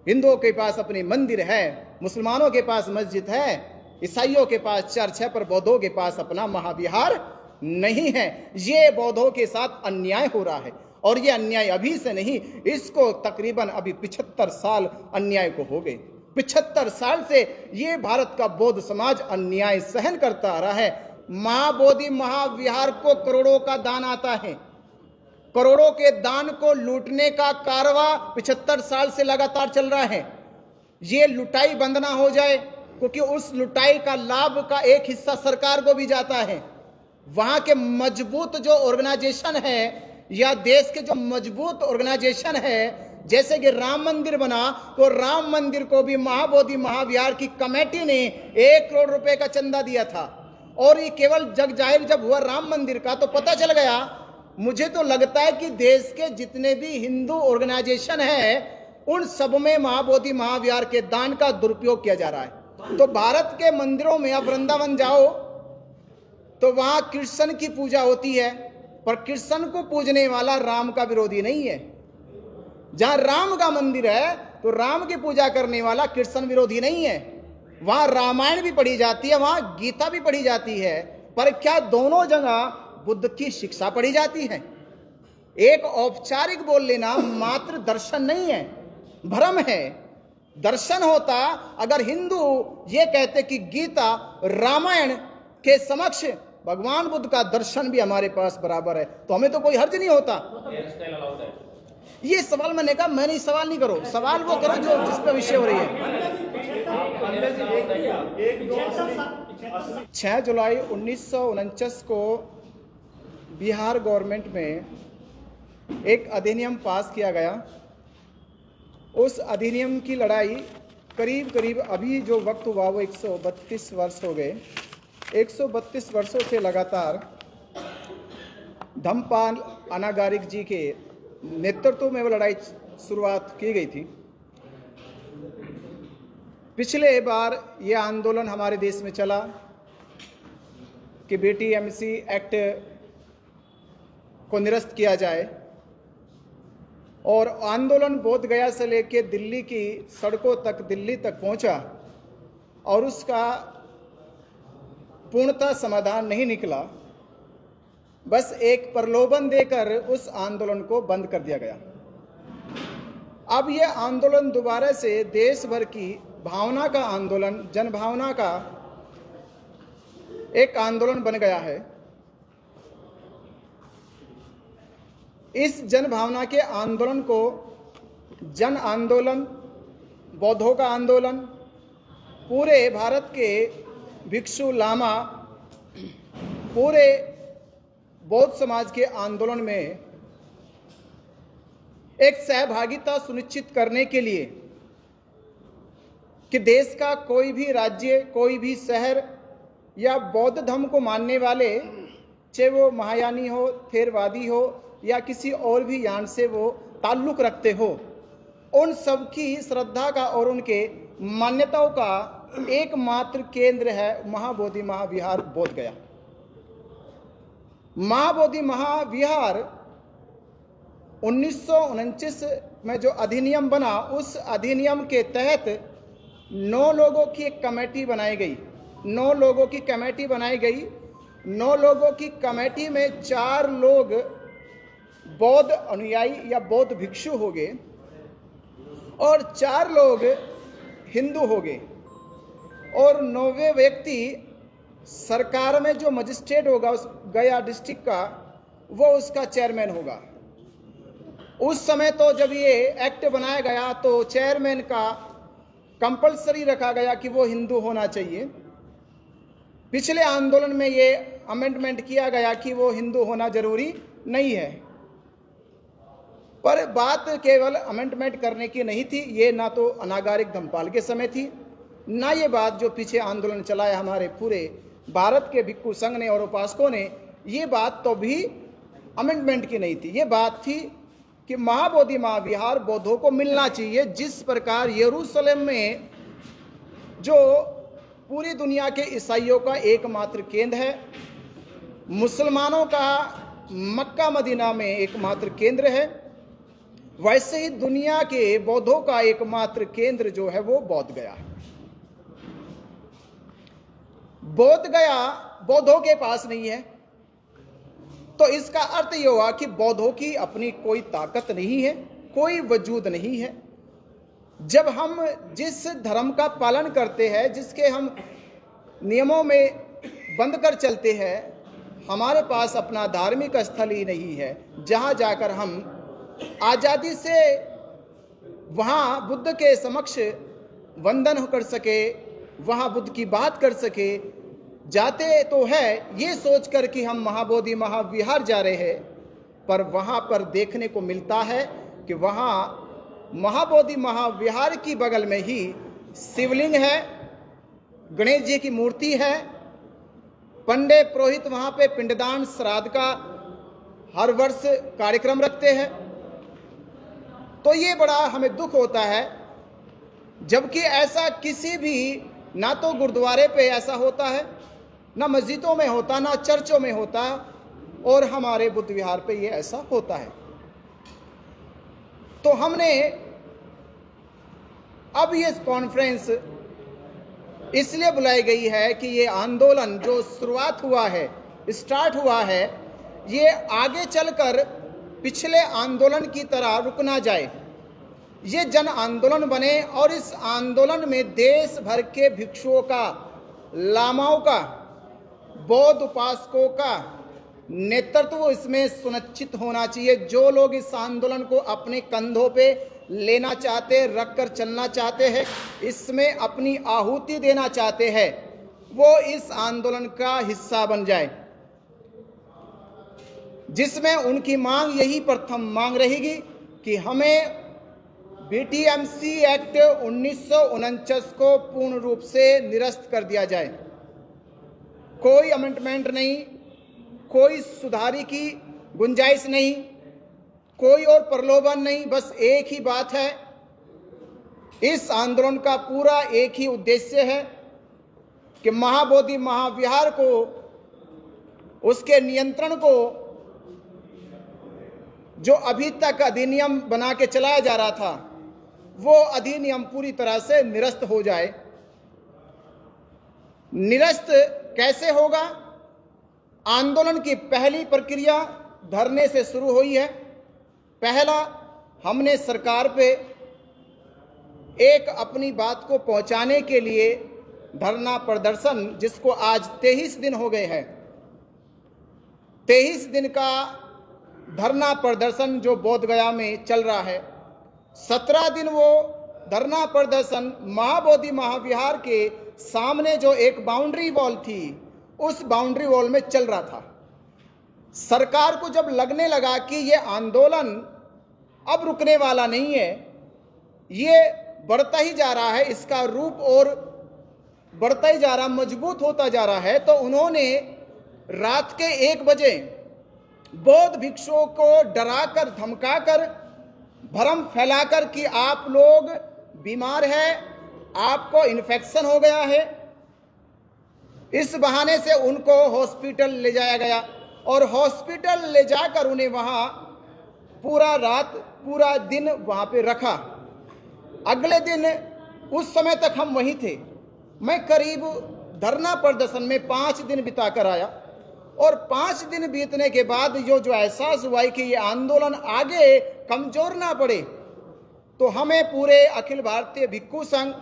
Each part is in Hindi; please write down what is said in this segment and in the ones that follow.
हिंदुओं के पास अपने मंदिर है, मुसलमानों के पास मस्जिद है, ईसाइयों के पास चर्च है, पर बौद्धों के पास अपना महाविहार नहीं है। ये बौद्धों के साथ अन्याय हो रहा है, और ये अन्याय अभी से नहीं, इसको तकरीबन अभी 75 साल अन्याय को हो गए। 75 साल से ये भारत का बौद्ध समाज अन्याय सहन करता आ रहा है। महाबोधि महाविहार को करोड़ों का दान आता है, करोड़ों के दान को लूटने का कारवा 75 साल से लगातार चल रहा है। ये लुटाई बंद ना हो जाए, क्योंकि उस लुटाई का लाभ का एक हिस्सा सरकार को भी जाता है। वहां के मजबूत जो ऑर्गेनाइजेशन है, या देश के जो मजबूत ऑर्गेनाइजेशन है, जैसे कि राम मंदिर बना, तो राम मंदिर को भी महाबोधि महाविहार की कमेटी ने 1 करोड़ रुपए का चंदा दिया था। और ये केवल जग जाहिर जब हुआ राम मंदिर का, तो पता चल गया, मुझे तो लगता है कि देश के जितने भी हिंदू ऑर्गेनाइजेशन है, उन सब में महाबोधि महाविहार के दान का दुरुपयोग किया जा रहा है। तो भारत के मंदिरों में आप वृंदावन जाओ तो वहां कृष्ण की पूजा होती है, पर कृष्ण को पूजने वाला राम का विरोधी नहीं है। जहां राम का मंदिर है तो राम की पूजा करने वाला कृष्ण विरोधी नहीं है। वहां रामायण भी पढ़ी जाती है, वहां गीता भी पढ़ी जाती है, पर क्या दोनों जगह बुद्ध की शिक्षा पढ़ी जाती है? एक औपचारिक बोल लेना मात्र दर्शन नहीं है, भ्रम है। दर्शन होता अगर हिंदू ये कहते कि गीता रामायण के समक्ष भगवान बुद्ध का दर्शन भी हमारे पास बराबर है, तो हमें तो कोई हर्ज नहीं होता। ये सवाल मैंने कहा, मैंने सवाल नहीं करो, सवाल वो करो जो जिस पे विषय हो रही है। 6 जुलाई 1949 को बिहार गवर्नमेंट में एक अधिनियम पास किया गया। उस अधिनियम की लड़ाई करीब करीब अभी जो वक्त हुआ वो 132 वर्ष हो गए। 132 वर्षों से लगातार धम्मपाल अनागारिक जी के नेतृत्व में वो लड़ाई शुरुआत की गई थी। पिछले बार ये आंदोलन हमारे देश में चला कि BTMC एक्ट को निरस्त किया जाए, और आंदोलन बोध गया से लेकर दिल्ली की सड़कों तक, दिल्ली तक पहुंचा, और उसका पूर्णतः समाधान नहीं निकला। बस एक प्रलोभन देकर उस आंदोलन को बंद कर दिया गया। अब यह आंदोलन दोबारा से देश भर की भावना का आंदोलन, जनभावना का एक आंदोलन बन गया है। इस जनभावना के आंदोलन को जन आंदोलन, बौद्धों का आंदोलन, पूरे भारत के भिक्षु लामा, पूरे बौद्ध समाज के आंदोलन में एक सहभागिता सुनिश्चित करने के लिए कि देश का कोई भी राज्य, कोई भी शहर या बौद्ध धर्म को मानने वाले, चाहे वो महायानी हो, थेरवादी हो, या किसी और भी यान से वो ताल्लुक रखते हो, उन सब की श्रद्धा का और उनके मान्यताओं का एकमात्र केंद्र है महाबोधि महाविहार बोध गया। महाबोधि महाविहार 1949 में जो अधिनियम बना, उस अधिनियम के तहत 9 लोगों की एक कमेटी बनाई गई। 9 लोगों की कमेटी बनाई गई। 9 लोगों की कमेटी में 4 लोग बौद्ध अनुयायी या बौद्ध भिक्षु हो गए, और 4 लोग हिंदू हो गए, और 9वें व्यक्ति सरकार में जो मजिस्ट्रेट होगा उस गया डिस्ट्रिक्ट का, वो उसका चेयरमैन होगा। उस समय तो जब ये एक्ट बनाया गया तो चेयरमैन का कंपलसरी रखा गया कि वो हिंदू होना चाहिए। पिछले आंदोलन में ये अमेंडमेंट किया गया कि वो हिंदू होना जरूरी नहीं है, पर बात केवल अमेंडमेंट करने की नहीं थी। ये ना तो अनागारिक धम्मपाल के समय थी, ना ये बात जो पीछे आंदोलन चलाया हमारे पूरे भारत के भिक्षु संघ ने और उपासकों ने, ये बात तो भी अमेंडमेंट की नहीं थी। ये बात थी कि महाबोधि महाविहार बौद्धों को मिलना चाहिए। जिस प्रकार यरूशलेम में जो पूरी दुनिया के ईसाइयों का एकमात्र केंद्र है, मुसलमानों का मक्का मदीना में एकमात्र केंद्र है, वैसे ही दुनिया के बौद्धों का एकमात्र केंद्र जो है वो बोध गया है। बोध गया बौद्धों के पास नहीं है, तो इसका अर्थ यह हुआ कि बौद्धों की अपनी कोई ताकत नहीं है, कोई वजूद नहीं है। जब हम जिस धर्म का पालन करते हैं, जिसके हम नियमों में बंद कर चलते हैं, हमारे पास अपना धार्मिक स्थल ही नहीं है जहां जाकर हम आज़ादी से वहाँ बुद्ध के समक्ष वंदन कर सके, वहाँ बुद्ध की बात कर सके। जाते तो है ये सोचकर कि हम महाबोधि महाविहार जा रहे हैं, पर वहाँ पर देखने को मिलता है कि वहाँ महाबोधि महाविहार की बगल में ही शिवलिंग है, गणेश जी की मूर्ति है, पंडित पुरोहित वहाँ पे पिंडदान श्राद्ध का हर वर्ष कार्यक्रम रखते हैं। तो ये बड़ा हमें दुख होता है, जबकि ऐसा किसी भी, ना तो गुरुद्वारे पे ऐसा होता है, ना मस्जिदों में होता, ना चर्चों में होता, और हमारे बुद्ध विहार पे ये ऐसा होता है। तो हमने अब ये कॉन्फ्रेंस इसलिए बुलाई गई है कि ये आंदोलन जो शुरुआत हुआ है, स्टार्ट हुआ है, ये आगे चलकर पिछले आंदोलन की तरह रुक ना जाए, ये जन आंदोलन बने और इस आंदोलन में देश भर के भिक्षुओं का, लामाओं का, बौद्ध उपासकों का नेतृत्व इसमें सुनिश्चित होना चाहिए। जो लोग इस आंदोलन को अपने कंधों पे लेना चाहते, रख कर चलना चाहते हैं, इसमें अपनी आहुति देना चाहते हैं, वो इस आंदोलन का हिस्सा बन जाए, जिसमें उनकी मांग यही प्रथम मांग रहेगी कि हमें बीटीएमसी एक्ट 1949 को पूर्ण रूप से निरस्त कर दिया जाए। कोई अमेंडमेंट नहीं, कोई सुधारी की गुंजाइश नहीं, कोई और प्रलोभन नहीं, बस एक ही बात है। इस आंदोलन का पूरा एक ही उद्देश्य है कि महाबोधि महाविहार को, उसके नियंत्रण को, जो अभी तक अधिनियम बना के चलाया जा रहा था, वो अधिनियम पूरी तरह से निरस्त हो जाए। निरस्त कैसे होगा? आंदोलन की पहली प्रक्रिया धरने से शुरू हुई है। पहला, हमने सरकार पे एक अपनी बात को पहुंचाने के लिए धरना प्रदर्शन, जिसको आज 23 दिन हो गए हैं, 23 दिन का धरना प्रदर्शन जो बोध गया में चल रहा है। 17 दिन वो धरना प्रदर्शन महाबोधि महाविहार के सामने जो एक बाउंड्री वॉल थी, उस बाउंड्री वॉल में चल रहा था। सरकार को जब लगने लगा कि ये आंदोलन अब रुकने वाला नहीं है, ये बढ़ता ही जा रहा है, इसका रूप और बढ़ता ही जा रहा, मजबूत होता जा रहा है, तो उन्होंने रात के 1 बजे बौद्ध भिक्षुओं को डराकर, धमकाकर, भ्रम फैलाकर कि आप लोग बीमार हैं, आपको इन्फेक्शन हो गया है, इस बहाने से उनको हॉस्पिटल ले जाया गया और हॉस्पिटल ले जाकर उन्हें वहाँ पूरा रात, पूरा दिन वहाँ पे रखा। अगले दिन, उस समय तक हम वहीं थे, मैं करीब धरना प्रदर्शन में 5 दिन बिता कर आया, और 5 दिन बीतने के बाद जो एहसास हुआ कि ये आंदोलन आगे कमजोर ना पड़े, तो हमें पूरे अखिल भारतीय भिक्षु संघ,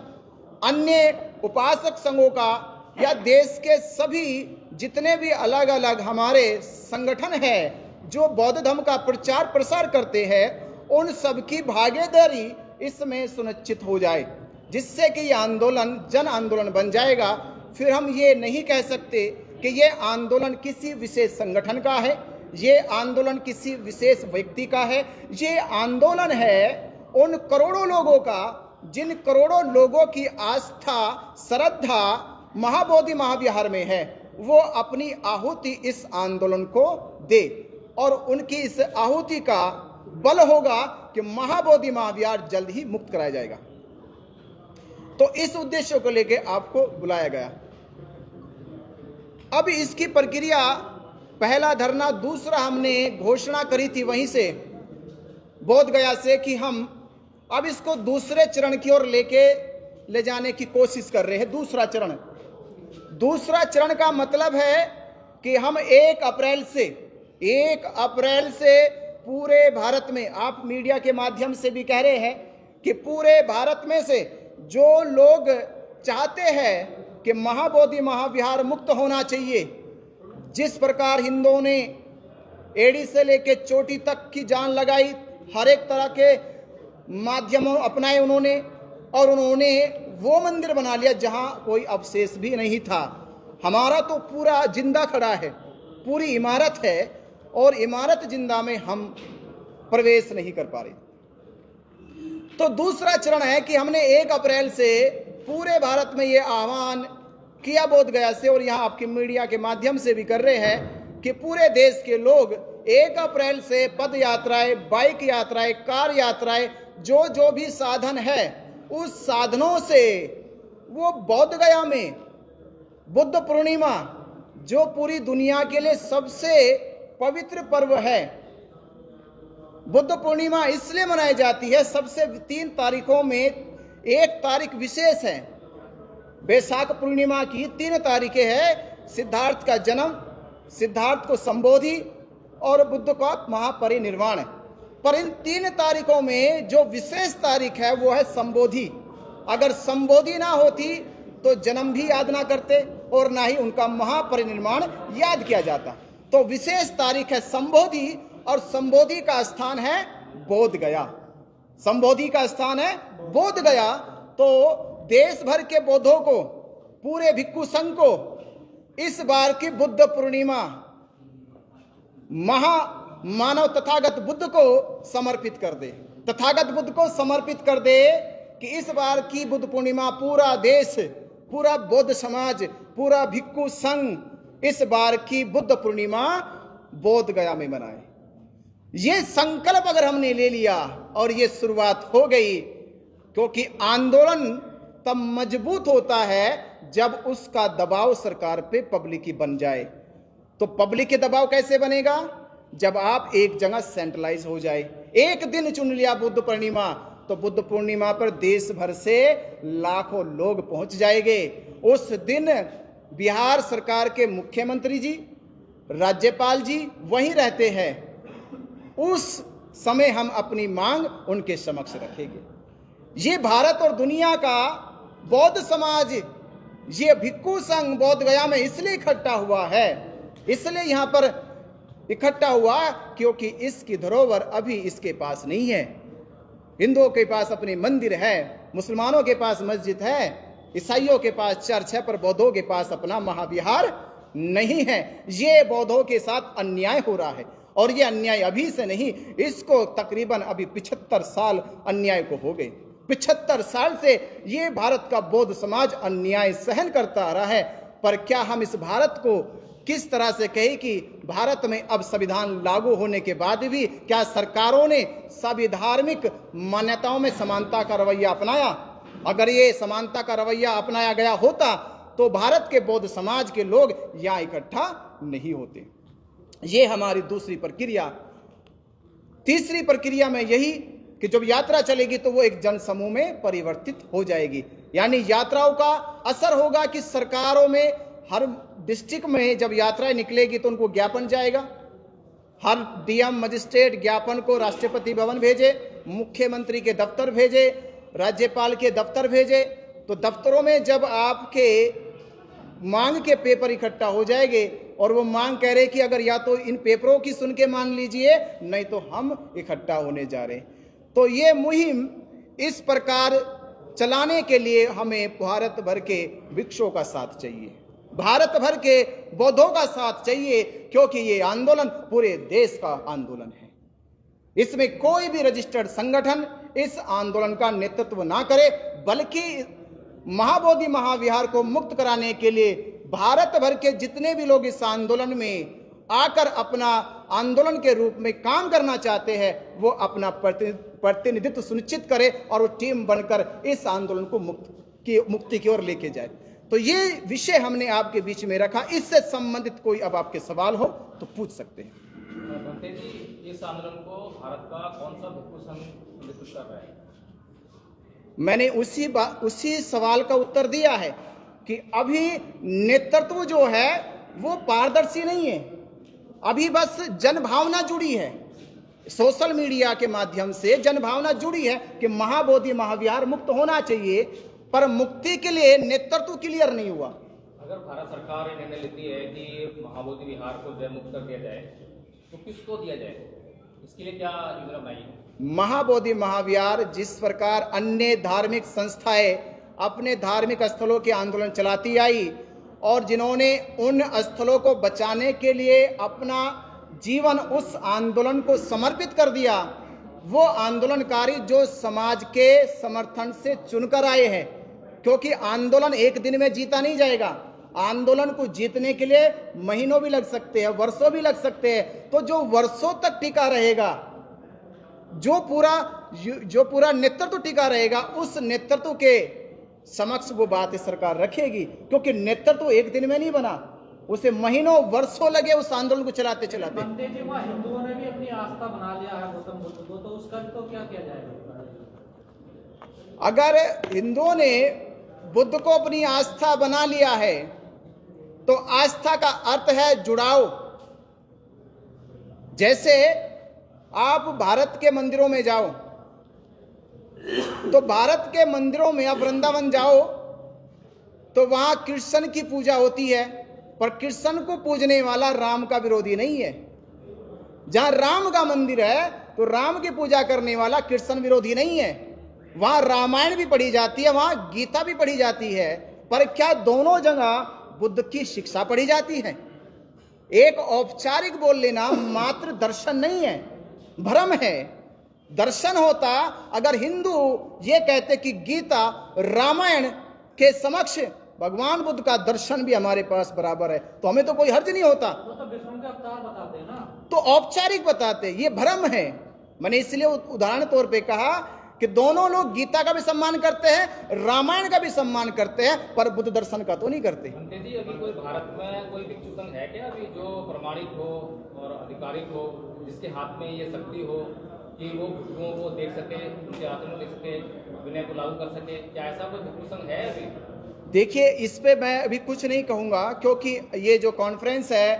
अन्य उपासक संघों का, या देश के सभी जितने भी अलग अलग हमारे संगठन हैं जो बौद्ध धर्म का प्रचार प्रसार करते हैं, उन सबकी भागीदारी इसमें सुनिश्चित हो जाए, जिससे कि ये आंदोलन जन आंदोलन बन जाएगा। फिर हम ये नहीं कह सकते कि ये आंदोलन किसी विशेष संगठन का है, ये आंदोलन किसी विशेष व्यक्ति का है। ये आंदोलन है उन करोड़ों लोगों का, जिन करोड़ों लोगों की आस्था, श्रद्धा महाबोधि महाविहार में है, वो अपनी आहुति इस आंदोलन को दे, और उनकी इस आहुति का बल होगा कि महाबोधि महाविहार जल्द ही मुक्त कराया जाएगा। तो इस उद्देश्य को लेकर आपको बुलाया गया। अब इसकी प्रक्रिया, पहला धरना, दूसरा हमने घोषणा करी थी वहीं से, बोध गया से कि हम अब इसको दूसरे चरण की ओर ले जाने की कोशिश कर रहे हैं। दूसरा चरण का मतलब है कि हम 1 अप्रैल से पूरे भारत में, आप मीडिया के माध्यम से भी कह रहे हैं कि पूरे भारत में से जो लोग चाहते हैं कि महाबोधि महाविहार मुक्त होना चाहिए, जिस प्रकार हिंदुओं ने एड़ी से लेके चोटी तक की जान लगाई, हर एक तरह के माध्यमों अपनाए उन्होंने, और उन्होंने वो मंदिर बना लिया जहां कोई अवशेष भी नहीं था। हमारा तो पूरा जिंदा खड़ा है, पूरी इमारत है, और इमारत जिंदा में हम प्रवेश नहीं कर पा रहे। तो दूसरा चरण है कि हमने 1 अप्रैल से पूरे भारत में ये आह्वान किया बोध गया से, और यहाँ आपके मीडिया के माध्यम से भी कर रहे हैं कि पूरे देश के लोग 1 अप्रैल से पद यात्राएं, बाइक यात्राएं, कार यात्राएं, जो भी साधन है, उस साधनों से वो बोध गया में बुद्ध पूर्णिमा, जो पूरी दुनिया के लिए सबसे पवित्र पर्व है, बुद्ध पूर्णिमा इसलिए मनाई जाती है, सबसे 3 तारीखों में 1 तारीख विशेष है। बैसाख पूर्णिमा की 3 तारीखें हैं, सिद्धार्थ का जन्म, सिद्धार्थ को संबोधि, और बुद्ध का महापरिनिर्वाण। पर इन 3 तारीखों में जो विशेष तारीख है वो है संबोधि। अगर संबोधि ना होती तो जन्म भी याद ना करते और ना ही उनका महापरिनिर्वाण याद किया जाता। तो विशेष तारीख है संबोधि, और संबोधि का स्थान है बोध गया। संबोधि का स्थान है बोध गया। तो देश भर के बौद्धों को, पूरे भिक्खु संघ को इस बार की बुद्ध पूर्णिमा मानव तथागत बुद्ध को समर्पित कर दे, तथागत बुद्ध को समर्पित कर दे कि इस बार की बुद्ध पूर्णिमा पूरा देश, पूरा बौद्ध समाज, पूरा भिक्खु संघ इस बार की बुद्ध पूर्णिमा बोध गया में मनाए। ये संकल्प अगर हमने ले लिया और ये शुरुआत हो गई, क्योंकि आंदोलन तब मजबूत होता है जब उसका दबाव सरकार पे पब्लिक बन जाए। तो पब्लिक के दबाव कैसे बनेगा? जब आप एक जगह सेंट्रलाइज हो जाए। एक दिन चुन लिया बुद्ध पूर्णिमा, तो बुद्ध पूर्णिमा पर देश भर से लाखों लोग पहुंच जाएंगे। उस दिन बिहार सरकार के मुख्यमंत्री जी, राज्यपाल जी वहीं रहते हैं। उस समय हम अपनी मांग उनके समक्ष रखेंगे। ये भारत और दुनिया का बौद्ध समाज, ये भिक्खु संघ बोध गया में इसलिए इकट्ठा हुआ है, इसलिए यहां पर इकट्ठा हुआ क्योंकि इसकी धरोहर अभी इसके पास नहीं है। हिंदुओं के पास अपने मंदिर है, मुसलमानों के पास मस्जिद है, ईसाइयों के पास चर्च है, पर बौद्धों के पास अपना महाविहार नहीं है। ये बौद्धों के साथ अन्याय हो रहा है, और ये अन्याय अभी से नहीं, इसको तकरीबन अभी 75 साल अन्याय को हो गए। 75 साल से ये भारत का बौद्ध समाज अन्याय सहन करता आ रहा है। पर क्या हम इस भारत को किस तरह से कहें कि भारत में अब संविधान लागू होने के बाद भी क्या सरकारों ने सभी धार्मिक मान्यताओं में समानता का रवैया अपनाया? अगर ये समानता का रवैया अपनाया गया होता तो भारत के बौद्ध समाज के लोग यहाँ इकट्ठा नहीं होते। ये हमारी दूसरी प्रक्रिया। तीसरी प्रक्रिया में यही कि जब यात्रा चलेगी तो वो एक जन समूह में परिवर्तित हो जाएगी। यानी यात्राओं का असर होगा कि सरकारों में हर डिस्ट्रिक्ट में जब यात्राएं निकलेगी तो उनको ज्ञापन जाएगा। हर डीएम मजिस्ट्रेट ज्ञापन को राष्ट्रपति भवन भेजे, मुख्यमंत्री के दफ्तर भेजे, राज्यपाल के दफ्तर भेजे। तो दफ्तरों में जब आपके मांग के पेपर इकट्ठा हो जाएंगे और वो मांग कह रहे कि अगर या तो इन पेपरों की सुन के मान लीजिए, नहीं तो हम इकट्ठा होने जा रहे हैं। तो ये मुहिम इस प्रकार चलाने के लिए हमें भारत भर के भिक्षुओं का साथ चाहिए, भारत भर के बौद्धों का साथ चाहिए, क्योंकि ये आंदोलन पूरे देश का आंदोलन है। इसमें कोई भी रजिस्टर्ड संगठन इस आंदोलन का नेतृत्व ना करे, बल्कि महाबोधि महाविहार को मुक्त कराने के लिए भारत भर के जितने भी लोग इस आंदोलन में आकर अपना आंदोलन के रूप में काम करना चाहते हैं, वो अपना प्रतिनिधित्व सुनिश्चित करे और वो टीम बनकर इस आंदोलन को मुक्ति की ओर लेके जाए। तो ये विषय हमने आपके बीच में रखा। इससे संबंधित कोई अब आपके सवाल हो तो पूछ सकते हैं। भंते जी, इस आंदोलन को भारत का कौन सा भिक्षु संघ नेतृत्व कर रहा है? मैंने उसी सवाल का उत्तर दिया है कि अभी नेतृत्व जो है वो पारदर्शी नहीं है। अभी बस जनभावना जुड़ी है, सोशल मीडिया के माध्यम से जनभावना जुड़ी है कि महाबोधि महाविहार मुक्त होना चाहिए, पर मुक्ति के लिए नेतृत्व क्लियर नहीं हुआ। अगर भारत सरकार ये निर्णय लेती है कि महाबोधि विहार को जय मुक्त कर दिया जाए तो किसको दिया जाए, इसके लिए क्या योजना बनाई है? महाबोधि महाविहार जिस प्रकार अन्य धार्मिक संस्थाएं अपने धार्मिक स्थलों के आंदोलन चलाती आई और जिन्होंने उन स्थलों को बचाने के लिए अपना जीवन उस आंदोलन को समर्पित कर दिया, वो आंदोलनकारी जो समाज के समर्थन से चुनकर आए हैं, क्योंकि आंदोलन एक दिन में जीता नहीं जाएगा। आंदोलन को जीतने के लिए महीनों भी लग सकते हैं, वर्षों भी लग सकते हैं। तो जो वर्षों तक टिका रहेगा, जो पूरा नेतृत्व टिका रहेगा, उस नेतृत्व के समक्ष वो बात सरकार रखेगी, क्योंकि नेतृत्व एक दिन में नहीं बना, उसे महीनों वर्षों लगे उस आंदोलन को चलाते चलाते। हिंदुओं ने भी अपनी आस्था बना लिया है गौतम बुद्ध को, तो उसका तो क्या किया जाएगा? अगर हिंदुओं ने बुद्ध को अपनी आस्था बना लिया है तो आस्था का अर्थ है जुड़ाव। जैसे आप भारत के मंदिरों में जाओ तो भारत के मंदिरों में आप वृंदावन जाओ तो वहां कृष्ण की पूजा होती है, पर कृष्ण को पूजने वाला राम का विरोधी नहीं है। जहां राम का मंदिर है तो राम की पूजा करने वाला कृष्ण विरोधी नहीं है। वहां रामायण भी पढ़ी जाती है, वहां गीता भी पढ़ी जाती है, पर क्या दोनों जगह बुद्ध की शिक्षा पढ़ी जाती है? एक औपचारिक बोल लेना मात्र दर्शन नहीं है, भ्रम है। दर्शन होता अगर हिंदू ये कहते कि गीता रामायण के समक्ष भगवान बुद्ध का दर्शन भी हमारे पास बराबर है, तो हमें तो कोई हर्ज नहीं होता। तो विष्णु के अवतार बताते हैं ना, तो औपचारिक बताते, ये भ्रम है। मैंने इसलिए उदाहरण तौर पे कहा कि दोनों लोग गीता का भी सम्मान करते हैं, रामायण का भी सम्मान करते हैं, पर बुद्ध दर्शन का तो नहीं करते। अंते जी, अभी कोई भारत में कोई भिक्षु संघ है क्या अभी जो प्रमाणित हो और आधिकारिक हो, जिसके हाथ में ये शक्ति हो कि वो भिक्षुओं को देख सके, उनके आचरण देख सके, विनय को लागू कर सके? क्या ऐसा कोई भिक्षु संघ है अभी? देखिए, इस पे मैं अभी कुछ नहीं कहूंगा, क्योंकि ये जो कॉन्फ्रेंस है,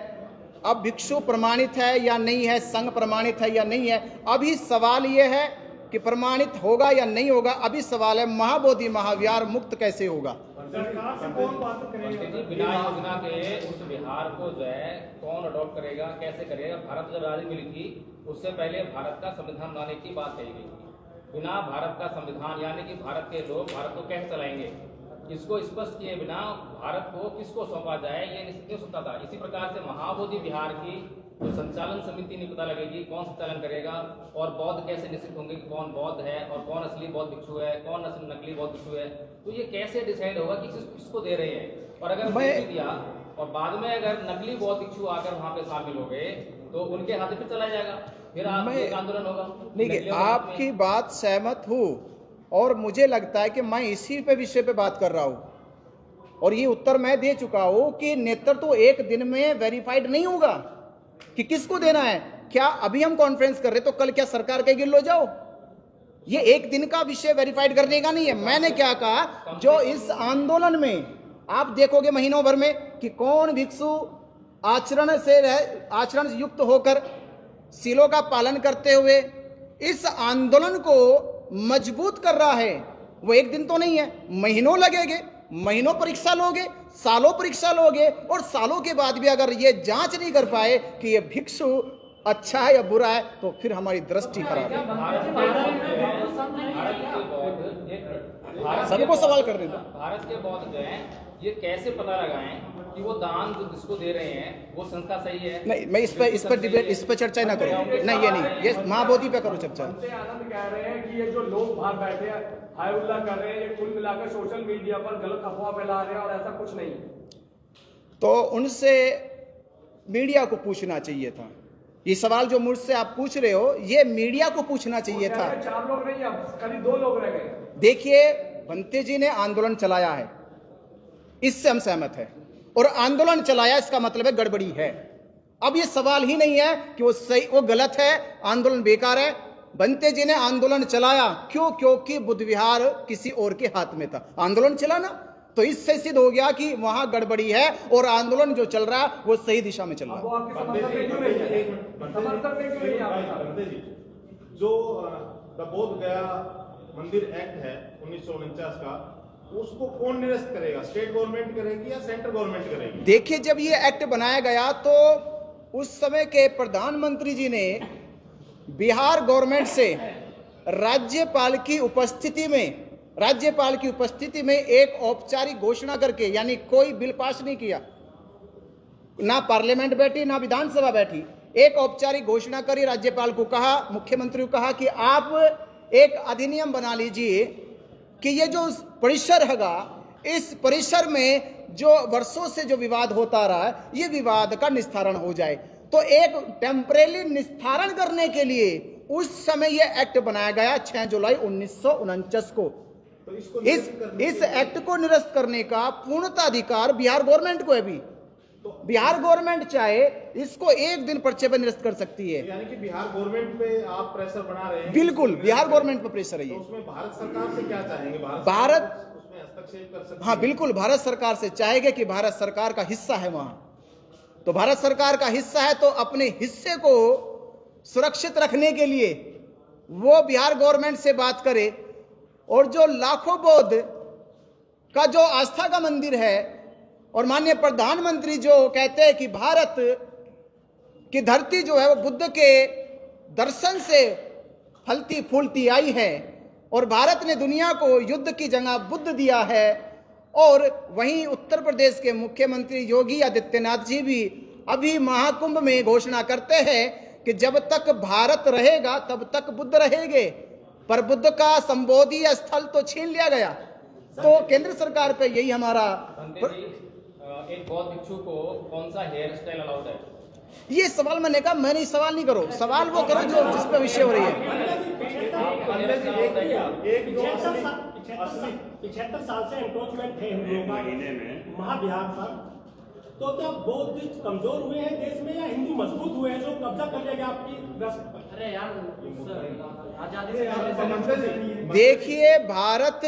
अब भिक्षु प्रमाणित है या नहीं है, संघ प्रमाणित है या नहीं है, अभी सवाल ये है कि प्रमाणित होगा या नहीं होगा। अभी सवाल है महाबोधि महाविहार मुक्त कैसे होगा। बिना योजना के उस विहार को जो है कौन अडॉप्ट करेगा, कैसे करेगा? भारत जब आजादी मिली थी उससे पहले भारत का संविधान लाने की बात कही गई थी। बिना भारत का संविधान यानी कि भारत के लोग भारत को कैसे चलाएंगे, इसको स्पष्ट किए बिना भारत को किसको सौंपा जाए, ये निश्चित नहीं सकता था। इसी प्रकार से महाबोधि विहार की जो संचालन समिति नहीं पता लगेगी कौन संचालन करेगा, और बौद्ध कैसे निश्चित होंगे कि कौन बौद्ध है और कौन असली बौद्ध भिक्षु है, कौन नकली बौद्ध भिक्षु है, तो ये कैसे डिसाइड होगा कि किसको दे रहे हैं? और अगर दिया और बाद में अगर नकली बौद्ध भिक्षु आकर वहां पे शामिल हो गए तो उनके हाथ फिर चला जाएगा, फिर एक आंदोलन होगा। नहीं, आपकी बात सहमत हूँ और मुझे लगता है कि मैं इसी पे विषय पे बात कर रहा हूँ और ये उत्तर मैं दे चुका हूँ कि नेतृत्व एक दिन में वेरीफाइड नहीं होगा कि किसको देना है। क्या अभी हम कॉन्फ्रेंस कर रहे तो कल क्या सरकार के गिल हो जाओ? ये एक दिन का विषय वेरीफाइड करने का नहीं है। मैंने क्या कहा, जो इस आंदोलन में आप देखोगे महीनों भर में कि कौन भिक्षु आचरण युक्त होकर सीलों का पालन करते हुए इस आंदोलन को मजबूत कर रहा है, वो एक दिन तो नहीं है, महीनों लगेंगे, महीनों परीक्षा लोगे, सालों परीक्षा लोगे, और सालों के बाद भी अगर ये जांच नहीं कर पाए कि ये भिक्षु अच्छा है या बुरा है तो फिर हमारी दृष्टि खराब है। सबको सवाल करने दो। भारत के बौद्ध जो हैं ये कैसे पता लगाएं कि वो दान जो जिसको दे रहे हैं वो संस्था सही है? नहीं, मैं इस पर डिबेट, इस पर चर्चा ना करूं। नहीं, ये नहीं, ये महाबोधि पे करो चर्चा। आनंद कह रहे हैं कि ये जो लोग बाहर बैठे हैं हाय उल्लाह कर रहे हैं, ये कुल मिलाकर सोशल मीडिया पर गलत अफवाह फैला रहे हैं और ऐसा कुछ नहीं। तो उनसे मीडिया को पूछना चाहिए था। ये सवाल जो मुझसे आप पूछ रहे हो ये मीडिया को पूछना चाहिए था। 4 लोग नहीं, अब करीब 2 लोग रह गए। देखिए, भंते जी ने आंदोलन चलाया है, इससे हम सहमत हैं, और आंदोलन चलाया इसका मतलब है गड़बड़ी है। अब ये सवाल ही नहीं है कि वो सही वो गलत है, आंदोलन बेकार है। बंते जी ने आंदोलन चलाया क्यों? क्योंकि बुद्ध विहार किसी और के हाथ में था। आंदोलन चलाना तो इससे सिद्ध हो गया कि वहां गड़बड़ी है और आंदोलन जो चल रहा है वो सही दिशा में चल रहा है। वो आपके समर्थन में क्यों नहीं है? समर्थन में क्यों नहीं है आपके? बंदे जी, जो द बोध गया मंदिर एक्ट है 1949 का, उसको कौन निरस्त करेगा? स्टेट गवर्नमेंट करेगी या सेंट्रल गवर्नमेंट करेगी? देखिए, जब ये एक्ट बनाया गया तो उस समय के प्रधानमंत्री जी ने बिहार गवर्नमेंट से राज्यपाल की उपस्थिति में एक औपचारिक घोषणा करके, यानी कोई बिल पास नहीं किया, ना पार्लियामेंट बैठी ना विधानसभा बैठी, एक औपचारिक घोषणा करी, राज्यपाल को कहा, मुख्यमंत्री को कहा कि आप एक अधिनियम बना लीजिए कि ये जो परिसर हैगा, इस परिसर में जो वर्षों से जो विवाद होता रहा है, ये विवाद का निस्तारण हो जाए। तो एक टेम्परेरी निस्तारण करने के लिए उस समय ये एक्ट बनाया गया 6 जुलाई 1949 को। तो इसको इस एक्ट को निरस्त करने का पूर्णतः अधिकार बिहार गवर्नमेंट को है। भी तो बिहार गवर्नमेंट चाहे इसको एक दिन पर्चे पर निरस्त कर सकती है। यानी कि बिहार गवर्नमेंट पे आप प्रेशर बना रहे हैं? बिल्कुल, बिहार गवर्नमेंट पर प्रेशर है ये। तो उसमें भारत सरकार से क्या चाहेंगे? भारत उसमें हस्तक्षेप कर सकते? हाँ बिल्कुल, भारत सरकार से चाहेंगे कि भारत सरकार का हिस्सा है वहां, तो भारत सरकार का हिस्सा है तो अपने हिस्से को सुरक्षित रखने के लिए वो बिहार गवर्नमेंट से बात करे। और जो लाखों बौद्ध का जो आस्था का मंदिर है, और माननीय प्रधानमंत्री जो कहते हैं कि भारत की धरती जो है वो बुद्ध के दर्शन से फलती फूलती आई है, और भारत ने दुनिया को युद्ध की जगह बुद्ध दिया है। और वहीं उत्तर प्रदेश के मुख्यमंत्री योगी आदित्यनाथ जी भी अभी महाकुंभ में घोषणा करते हैं कि जब तक भारत रहेगा तब तक बुद्ध रहेंगे, पर बुद्ध का संबोधि स्थल तो छीन लिया गया। तो केंद्र सरकार पे यही हमारा एक बौद्ध भिक्षु को कौन सा हेयर स्टाइल अलाउड है? ये सवाल मैंने कहा, मैं नहीं सवाल नहीं करो, सवाल वो करो जो जिस पे विषय हो रही है। 75 साल से एंक्रोचमेंट थे हिंदुओं का महाबिहार पर, तो क्या बौद्ध कमजोर हुए हैं देश में या हिंदू मजबूत हुए हैं जो कब्जा कर लेगा आपकी विरासत पर? अरे यार, आजादी से पहले देखिए, भारत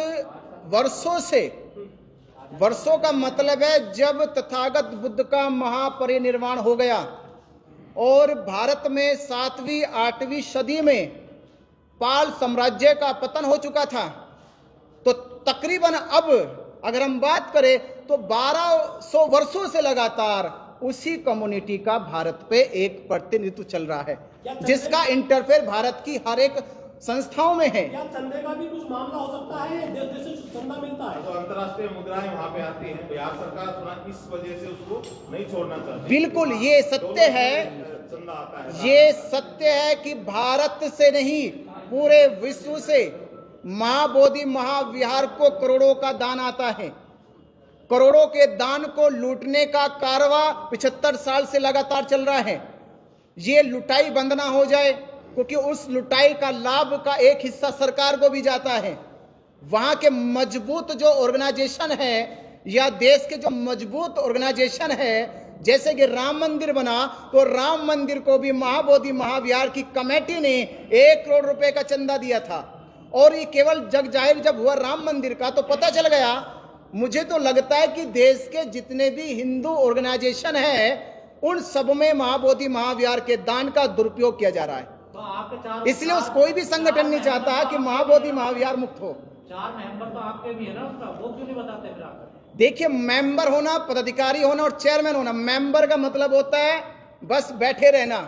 वर्षों का मतलब है जब तथागत बुद्ध का महापरिनिर्वाण हो गया और भारत में 7वीं 8वीं सदी में पाल साम्राज्य का पतन हो चुका था, तो तकरीबन अब अगर हम बात करें तो 1200 वर्षों से लगातार उसी कम्युनिटी का भारत पे एक प्रतिनिधित्व चल रहा है, जिसका इंटरफेयर भारत की हर एक संस्थाओं में है। क्या चंदे का भी कुछ मामला हो सकता है? देश से चंदा मिलता है तो अंतर्राष्ट्रीय मुद्राएं वहां पे आती हैं, बिहार सरकार थोड़ा इस वजह से उसको नहीं छोड़ना चाहती। बिल्कुल, ये सत्य है, चंदा आता है। ये सत्य है कि भारत से नहीं पूरे विश्व से महाबोधि महाविहार को करोड़ों का दान आता है। करोड़ों के दान को लूटने का कारवा 75 साल से लगातार चल रहा है। ये लुटाई बंद ना हो जाए, क्योंकि उस लुटाई का लाभ का एक हिस्सा सरकार को भी जाता है। वहां के मजबूत जो ऑर्गेनाइजेशन है या देश के जो मजबूत ऑर्गेनाइजेशन है, जैसे कि राम मंदिर बना तो राम मंदिर को भी महाबोधि महाविहार की कमेटी ने 1 करोड़ रुपए का चंदा दिया था। और ये केवल जग जाहिर जब हुआ राम मंदिर का तो पता चल गया। मुझे तो लगता है कि देश के जितने भी हिंदू ऑर्गेनाइजेशन है उन सब में महाबोधि महाविहार के दान का दुरुपयोग किया जा रहा है। तो आपके 4 इसलिए उस कोई भी संगठन नहीं चाहता कि महाबोधि महाविहार मुक्त हो। 4 मेंबर तो आपके भी है ना, उसका वो क्यों नहीं बताते फिर आप? देखिए, मेंबर होना, पदाधिकारी होना और चेयरमैन होना, मेंबर का मतलब होता है बस बैठे रहना,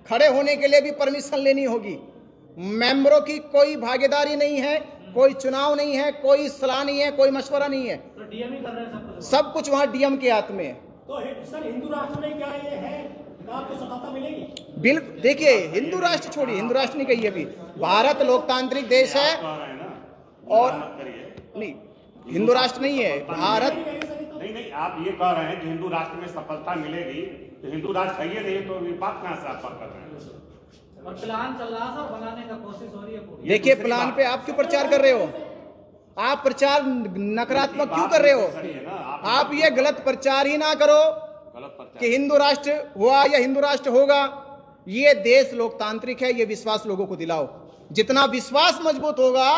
खड़े होने के लिए भी परमिशन लेनी होगी। मेंबरों की कोई भागीदारी नहीं है, कोई चुनाव नहीं है, कोई सलाह नहीं है, कोई मशवरा नहीं है। तो डीएम ही कर रहे हैं सब कुछ वहां डीएम के हाथ में है। तो सर, हिंदू राष्ट्र में क्या ये है, आपको सफलता मिलेगी? बिल्कुल, देखिए, हिंदू राष्ट्र छोड़िए, हिंदू राष्ट्र नहीं कहिए, अभी भारत लोकतांत्रिक देश है और नहीं, हिंदू राष्ट्र नहीं है भारत। नहीं, आप ये कह रहे हैं कि हिंदू राष्ट्र में सफलता मिलेगी, तो हिंदू राष्ट्र है नहीं, तो ये बात कहां से आप कर रहे हैं? और प्लान चल रहा सर, बनाने का कोशिश हो रही है पूरी। देखिए, प्लान पे आप क्यों प्रचार कर रहे हो? आप प्रचार नकारात्मक क्यों कर रहे हो? आप ये गलत प्रचार ही ना करो गलत प्रचार। कि हिंदू राष्ट्र हुआ या हिंदू राष्ट्र होगा, ये देश लोकतांत्रिक है, ये विश्वास लोगों को दिलाओ। जितना विश्वास मजबूत होगा,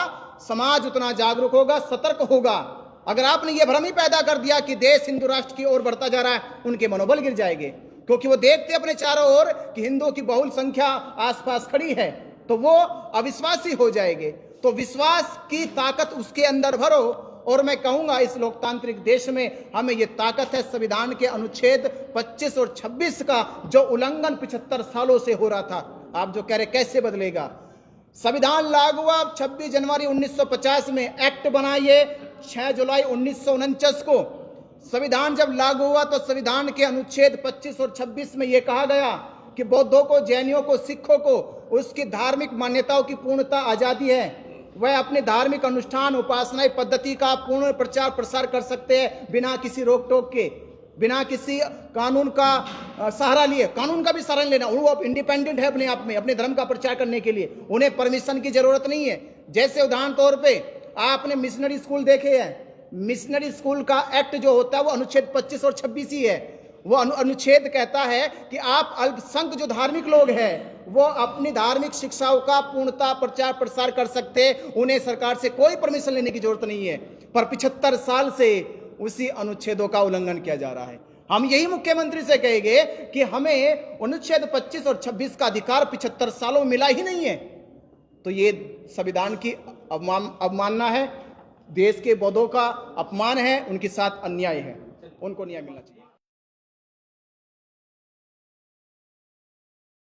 समाज उतना जागरूक होगा, सतर्क होगा। अगर आपने ये भ्रम ही पैदा कर दिया कि देश हिंदू राष्ट्र की ओर बढ़ता जा रहा है, उनके मनोबल गिर जाएंगे, क्योंकि वो देखते अपने चारों ओर कि हिंदुओं की बहुल संख्या आसपास खड़ी है, तो वो अविश्वासी हो जाएंगे। तो विश्वास की ताकत उसके अंदर भरो। और मैं कहूंगा इस लोकतांत्रिक देश में हमें ये ताकत है। संविधान के अनुच्छेद 25 और 26 का जो उल्लंघन 75 सालों से हो रहा था, आप जो कह रहे कैसे बदलेगा, संविधान लागू हुआ 26 जनवरी 1950 में, एक्ट बनाइए 6 जुलाई 1949 को। संविधान जब लागू हुआ तो संविधान के अनुच्छेद 25 और 26 में यह कहा गया कि बौद्धों को, जैनियों को, सिखों को उसकी धार्मिक मान्यताओं की पूर्णता आजादी है। वह अपने धार्मिक अनुष्ठान, उपासना पद्धति का पूर्ण प्रचार प्रसार कर सकते हैं बिना किसी रोक टोक के, बिना किसी कानून का सहारा लिए। कानून का भी सहारा लेना, वो इंडिपेंडेंट है अपने आप में, अपने धर्म का प्रचार करने के लिए उन्हें परमिशन की जरूरत नहीं है। जैसे उदाहरण तौर पे आपने मिशनरी स्कूल देखे हैं, मिशनरी स्कूल का एक्ट जो होता है वो अनुच्छेद 25 और 26 ही है। वो अनुच्छेद कहता है कि आप अल्पसंख्यक जो धार्मिक लोग हैं वो अपनी धार्मिक शिक्षाओं का पूर्णता प्रचार प्रसार कर सकते हैं, उन्हें सरकार से कोई परमिशन लेने की जरूरत नहीं है। पर 75 साल से उसी अनुच्छेदों का उल्लंघन किया जा रहा है। हम यही मुख्यमंत्री से कहेंगे कि हमें अनुच्छेद 25 और 26 का अधिकार 75 सालों में मिला ही नहीं है, तो ये संविधान की अवमानना है, देश के बौद्धों का अपमान है, उनके साथ अन्याय है, उनको न्याय मिलना चाहिए।